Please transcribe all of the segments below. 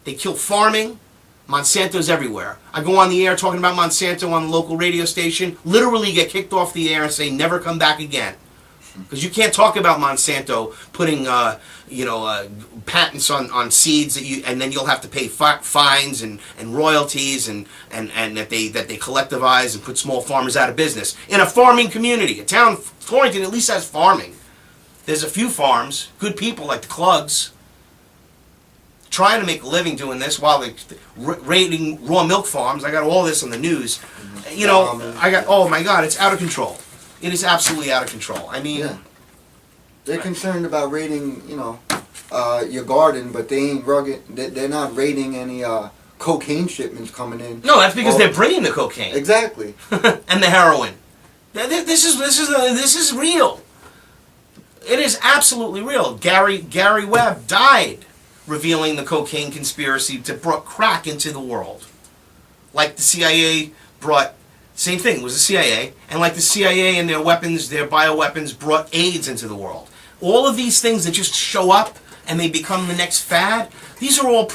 They kill farming. Monsanto's everywhere. I go on the air talking about Monsanto on the local radio station, literally get kicked off the air and say never come back again. Because you can't talk about Monsanto putting, patents on seeds and then you'll have to pay fines and royalties and that they collectivize and put small farmers out of business. In a farming community, a town, Torrington at least has farming. There's a few farms, good people like the Clugs, trying to make a living doing this while they're raiding raw milk farms. I got all this on the news. Oh my God, it's out of control. It is absolutely out of control. I mean, they're concerned about raiding, your garden, but they ain't rugged. They're not raiding any cocaine shipments coming in. No, that's because they're bringing the cocaine. Exactly. And the heroin. This is real. It is absolutely real. Gary Webb died revealing the cocaine conspiracy to brought crack into the world. Like the CIA brought, same thing, it was the CIA, and like the CIA and their weapons, their bioweapons brought AIDS into the world. All of these things that just show up and they become the next fad, these are all,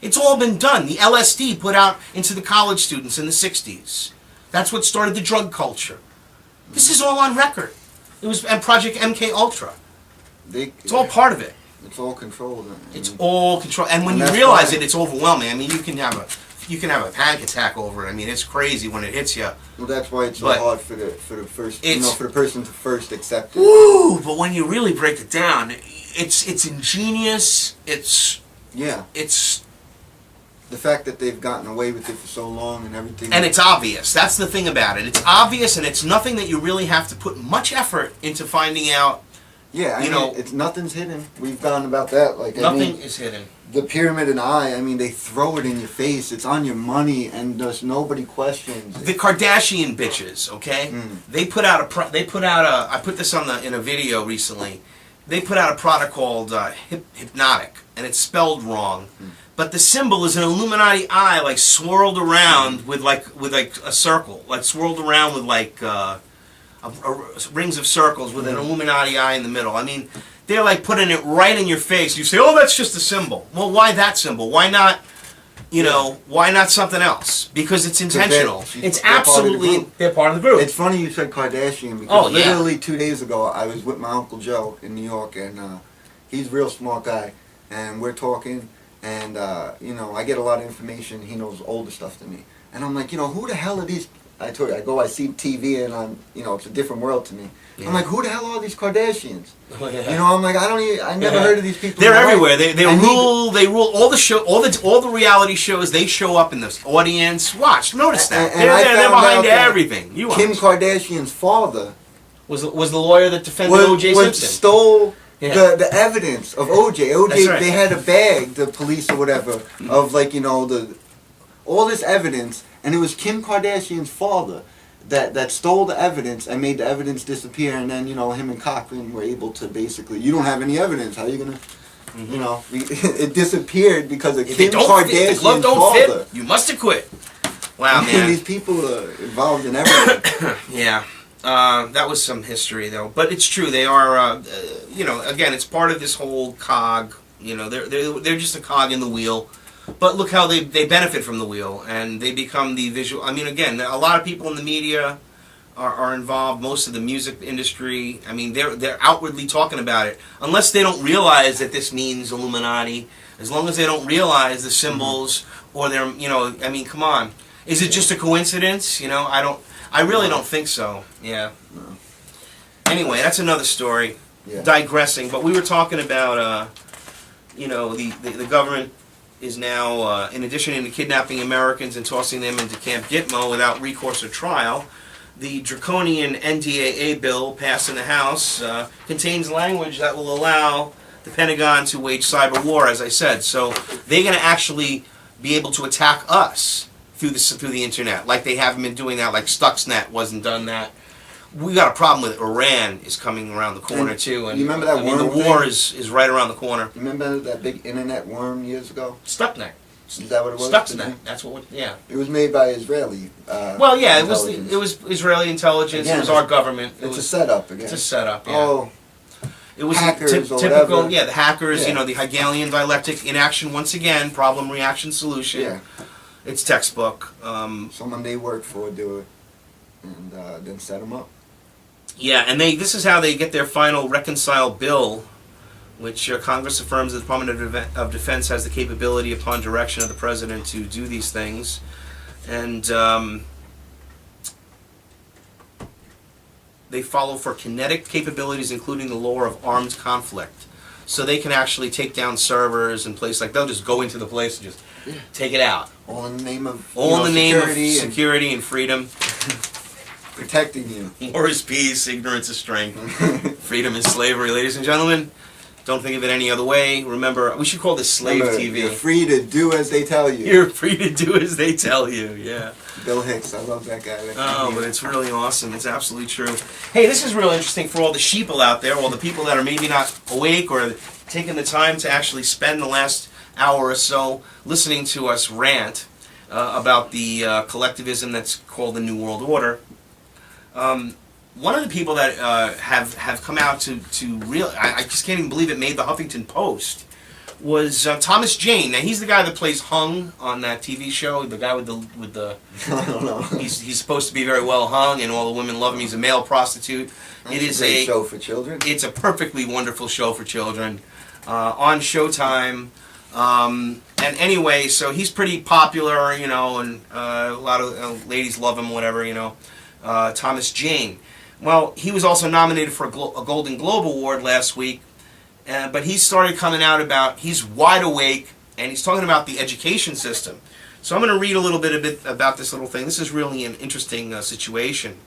it's all been done. The LSD put out into the college students in the 60s. That's what started the drug culture. This is all on record. It was, and Project MK Ultra. It's all part of it. It's all controlled. It's all controlled, and when you realize it, it's overwhelming. I mean, you can have a panic attack over it. I mean, it's crazy when it hits you. Well, that's why it's so hard for the first, for the person to first accept it. Ooh, but when you really break it down, it's ingenious. It's the fact that they've gotten away with it for so long and everything. And it's obvious. That's the thing about it. It's obvious, and it's nothing that you really have to put much effort into finding out. Yeah, I mean, it's nothing's hidden. We've gone about that. Nothing is hidden. The pyramid and eye, I mean, they throw it in your face. It's on your money, and there's nobody questions. The Kardashian bitches, okay? They put out I put this in a video recently. They put out a product called Hypnotic, and it's spelled wrong. But the symbol is an Illuminati eye, like swirled around with a circle, like swirled around with rings of circles with an Illuminati eye in the middle. I mean, they're like putting it right in your face. You say, "Oh, that's just a symbol." Well, why that symbol? Why not? Why not something else? Because it's intentional. It's absolutely they're part of the group. It's funny you said Kardashian because literally 2 days ago I was with my Uncle Joe in New York, and he's a real smart guy, and we're talking, and I get a lot of information. He knows older stuff than me, and I'm like, who the hell are these? I told you, I see TV and it's a different world to me. Yeah. I'm like, who the hell are these Kardashians? Oh, yeah. I'm like, I never heard of these people. They're everywhere. They rule all the show, all the reality shows. They show up in the audience. Watch, notice that. They're behind everything. Kim Kardashian's father was the lawyer that defended O.J. Simpson. Stole the evidence of O.J. O.J. Right. They had a bag, the police or whatever, of all this evidence. And it was Kim Kardashian's father that stole the evidence and made the evidence disappear. And then, him and Cochran were able to basically, you don't have any evidence. How are you going to, it disappeared because of Kim Kardashian's father. The glove don't fit, you must have quit. Wow, man. These people are involved in everything. Yeah. That was some history, though. But it's true. They are, again, it's part of this whole cog. They're just a cog in the wheel. But look how they benefit from the wheel, and they become the visual. I mean, again, a lot of people in the media are involved. Most of the music industry, I mean, they're outwardly talking about it. Unless they don't realize that this means Illuminati, as long as they don't realize the symbols, or they're, I mean, come on. Is it just a coincidence? I really don't think so. Yeah. No. Anyway, that's another story. Yeah. Digressing, but we were talking about, the government is now, in addition to kidnapping Americans and tossing them into Camp Gitmo without recourse or trial, the draconian NDAA bill passed in the House contains language that will allow the Pentagon to wage cyber war, as I said. So they're going to actually be able to attack us through the internet, like they haven't been doing that, like Stuxnet wasn't done that. We got a problem with Iran is coming around the corner too, and you remember that worm the war is right around the corner. You remember that big internet worm years ago? Stuxnet. Is that what it was? Stuxnet. That's what. Yeah. It was made by Israeli. It was Israeli intelligence. Again, it was our government. It's a setup again. It's a setup. Yeah. Oh. It was hackers or typical, whatever. yeah, the hackers, Yeah. the Hegelian dialectic in action once again, problem, reaction, solution. Yeah. It's textbook. Someone they work for do it, and then set them up. Yeah, and this is how they get their final reconciled bill, which Congress affirms the Department of Defense has the capability upon direction of the President to do these things. And they follow for kinetic capabilities, including the law of armed conflict. So they can actually take down servers and places like they'll just go into the place and just take it out. All in the name of security and freedom. Protecting you. War is peace, ignorance is strength. Freedom is slavery, ladies and gentlemen. Don't think of it any other way. Remember, we should call this slave TV. You're free to do as they tell you. You're free to do as they tell you, yeah. Bill Hicks, I love that guy. But it's really awesome. It's absolutely true. Hey, this is real interesting for all the sheeple out there, all the people that are maybe not awake or taking the time to actually spend the last hour or so listening to us rant about the collectivism that's called the New World Order. One of the people that have come out to real, I just can't even believe it made the Huffington Post, was Thomas Jane. Now he's the guy that plays Hung on that TV show. The guy with the I don't know. He's supposed to be very well hung, and all the women love him. He's a male prostitute. It is a show for children. It's a perfectly wonderful show for children on Showtime. And anyway, so he's pretty popular, and a lot of ladies love him, whatever, Thomas Jane. Well, he was also nominated for a Golden Globe Award last week, but he started coming out he's wide awake, and he's talking about the education system. So I'm going to read a little bit about this little thing. This is really an interesting situation.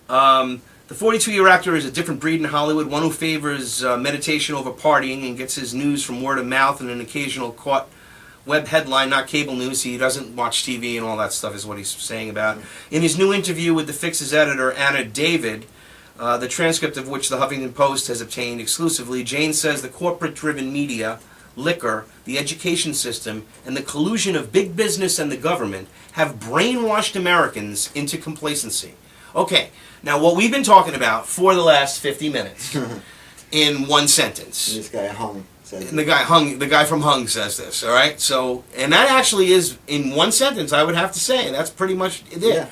The 42-year actor is a different breed in Hollywood, one who favors meditation over partying and gets his news from word of mouth and an occasional caught web headline, not cable news. He doesn't watch TV and all that stuff is what he's saying about. In his new interview with the Fix's editor, Anna David, the transcript of which the Huffington Post has obtained exclusively, Jane says the corporate-driven media, liquor, the education system, and the collusion of big business and the government have brainwashed Americans into complacency. Okay, now what we've been talking about for the last 50 minutes in one sentence. This guy Hung. And the guy from Hung says this, all right? So, and that actually is, in one sentence, I would have to say, that's pretty much it. Yeah.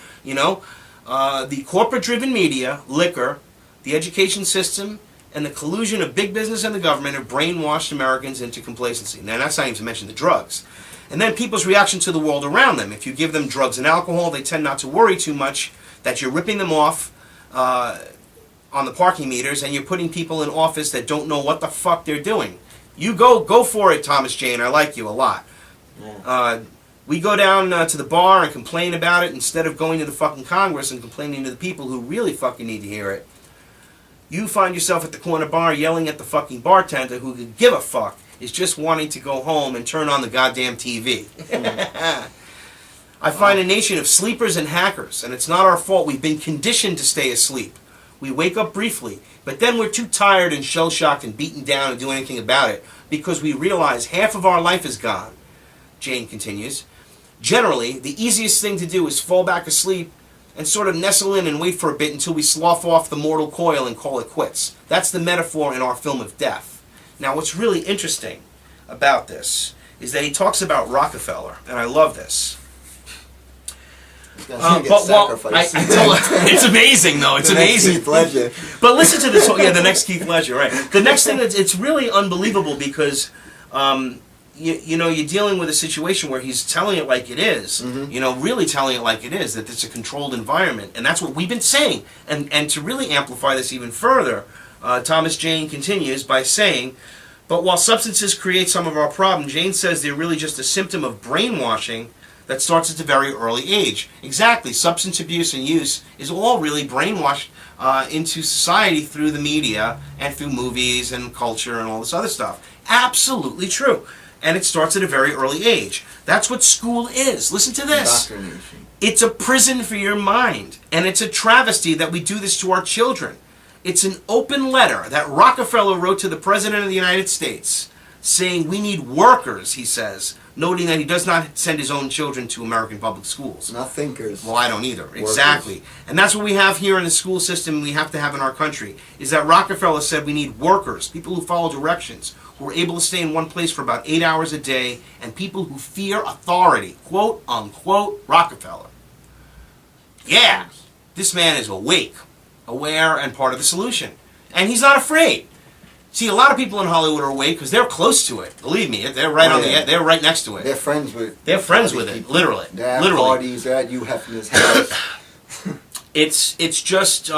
The corporate-driven media, liquor, the education system, and the collusion of big business and the government have brainwashed Americans into complacency. Now, that's not even to mention the drugs. And then people's reaction to the world around them. If you give them drugs and alcohol, they tend not to worry too much that you're ripping them off on the parking meters, and you're putting people in office that don't know what the fuck they're doing. You go for it, Thomas Jane. I like you a lot. Yeah. We go down to the bar and complain about it instead of going to the fucking Congress and complaining to the people who really fucking need to hear it. You find yourself at the corner bar yelling at the fucking bartender who could give a fuck, is just wanting to go home and turn on the goddamn TV. I find a nation of sleepers and hackers, and it's not our fault. We've been conditioned to stay asleep. We wake up briefly, but then we're too tired and shell-shocked and beaten down to do anything about it because we realize half of our life is gone. Jane continues. Generally, the easiest thing to do is fall back asleep and sort of nestle in and wait for a bit until we slough off the mortal coil and call it quits. That's the metaphor in our film of death. Now, what's really interesting about this is that he talks about Rockefeller, and I love this. It's amazing, though. It's amazing. Keith Ledger. But listen to this. Yeah, the next Keith Ledger, right? The next thing it's really unbelievable because you're dealing with a situation where he's telling it like it is. Mm-hmm. Really telling it like it is, that it's a controlled environment, and that's what we've been saying. And to really amplify this even further, Thomas Jane continues by saying, but while substances create some of our problems, Jane says they're really just a symptom of brainwashing that starts at a very early age. Exactly. Substance abuse and use is all really brainwashed into society through the media and through movies and culture and all this other stuff. Absolutely true. And it starts at a very early age. That's what school is. Listen to this. It's a prison for your mind. And it's a travesty that we do this to our children. It's an open letter that Rockefeller wrote to the President of the United States saying we need workers, he says, noting that he does not send his own children to American public schools. Not thinkers. Well, I don't either. Exactly. And that's what we have here in the school system, we have to have in our country, is that Rockefeller said we need workers, people who follow directions, who are able to stay in one place for about 8 hours a day, and people who fear authority. Quote, unquote, Rockefeller. Yeah, this man is awake, aware, and part of the solution. And he's not afraid. See, a lot of people in Hollywood are awake because they're close to it. Believe me, they're right on the. They're right next to it. They're friends with. They're friends with it, literally. They're at parties. They're at Hugh Hefner's house. It's just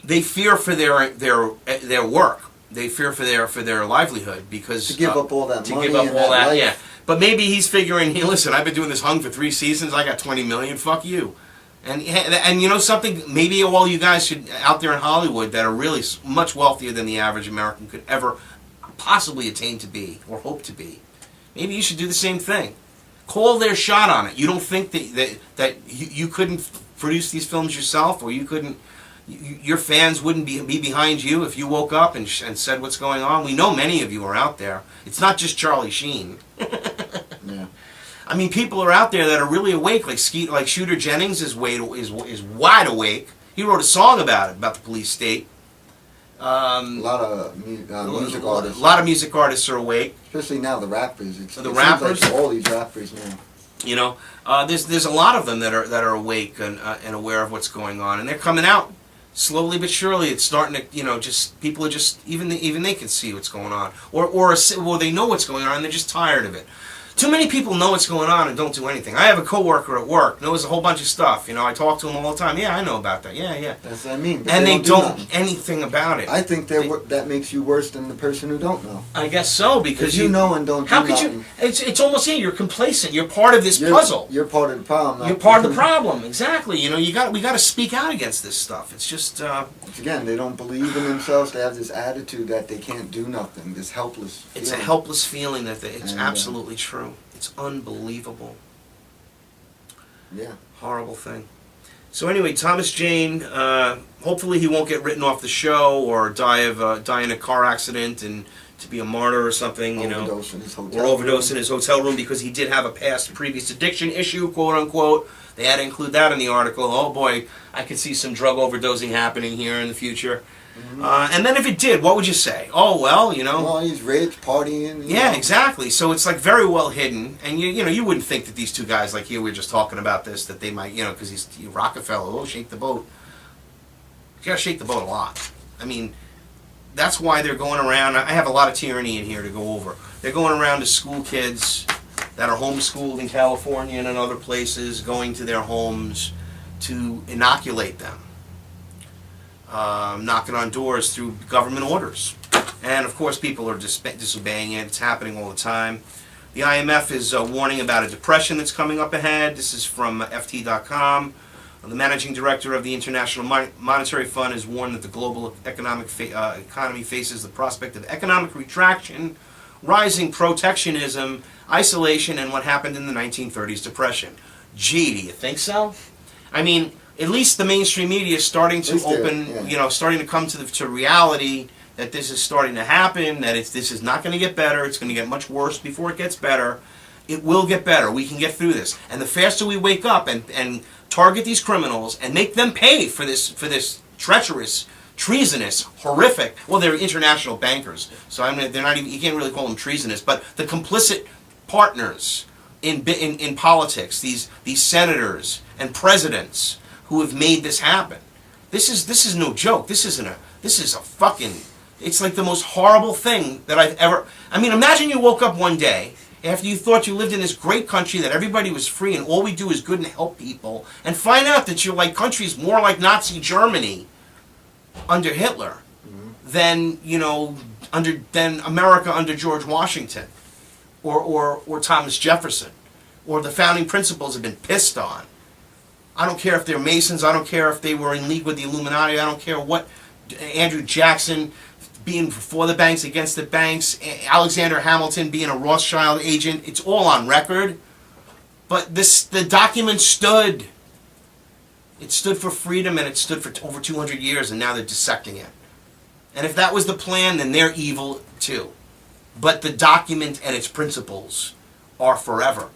they fear for their work. They fear for their livelihood because to give up all that money. To give up all that, life. yeah. But maybe he's figuring, hey, listen, I've been doing this hung for 3 seasons. I got 20 million. Fuck you. And you know something? Maybe all you guys should out there in Hollywood that are really much wealthier than the average American could ever possibly attain to be or hope to be. Maybe you should do the same thing. Call their shot on it. You don't think that you couldn't produce these films yourself, or you couldn't? Your fans wouldn't be behind you if you woke up and said what's going on. We know many of you are out there. It's not just Charlie Sheen. Yeah. I mean, people are out there that are really awake. Like Shooter Jennings is wide awake. He wrote a song about it, about the police state. A lot of music artists. A lot of music artists are awake. Especially now, the rappers. The rappers. Like all these rappers now. You know, there's a lot of them that are awake and aware of what's going on, and they're coming out slowly but surely. It's starting to, just people are just even they can see what's going on, or they know what's going on, and they're just tired of it. Too many people know what's going on and don't do anything. I have a coworker at work, knows a whole bunch of stuff. I talk to him all the time. Yeah, I know about that. Yeah. That's what I mean. And they don't do anything about it. I think that makes you worse than the person who don't know. I guess so, because you know and don't do how could nothing. you? It's almost you're complacent. You're part of this puzzle. You're part of the problem. You're part of the problem. Exactly. We got to speak out against this stuff. It's just again, they don't believe in themselves. They have this attitude that they can't do nothing. This helpless feeling. It's a helpless feeling it's absolutely true. It's unbelievable. Yeah. Horrible thing. So anyway, Thomas Jane, hopefully he won't get written off the show or die in a car accident and to be a martyr or something, overdose in his hotel or overdose in his hotel room because he did have a previous addiction issue, quote unquote. They had to include that in the article. Oh boy, I could see some drug overdosing happening here in the future. Mm-hmm. And then if it did, what would you say? Oh, well, Well, he's rich, partying. Yeah, exactly. So it's like very well hidden. And you wouldn't think that these two guys, like here, we were just talking about this, that they might, because he's Rockefeller, shake the boat. You gotta shake the boat a lot. I mean, that's why they're going around. I have a lot of tyranny in here to go over. They're going around to school kids that are homeschooled in California and in other places, going to their homes to inoculate them. Knocking on doors through government orders. And of course people are disobeying it. It's happening all the time. The IMF is warning about a depression that's coming up ahead. This is from FT.com. The managing director of the International Monetary Fund has warned that the global economy faces the prospect of economic retraction, rising protectionism, isolation, and what happened in the 1930s depression. Gee, do you think so? I mean, at least the mainstream media is starting to starting to come to reality that this is starting to happen, that this is not going to get better, it's going to get much worse before it gets better. It will get better. We can get through this. And the faster we wake up and target these criminals and make them pay for this treacherous, treasonous, horrific, well, they're international bankers, so they're not even, you can't really call them treasonous, but the complicit partners in politics, these senators and presidents who have made this happen. This is no joke. This is a fucking, it's like the most horrible thing that I've ever, I mean, imagine you woke up one day after you thought you lived in this great country that everybody was free and all we do is good and help people, and find out that your country's more like Nazi Germany under Hitler than than America under George Washington or Thomas Jefferson, or the founding principles have been pissed on. I don't care if they're Masons. I don't care if they were in league with the Illuminati. I don't care what Andrew Jackson being for the banks, against the banks, Alexander Hamilton being a Rothschild agent. It's all on record. But the document stood. It stood for freedom, and it stood for over 200 years, and now they're dissecting it. And if that was the plan, then they're evil too. but the document and its principles are forever.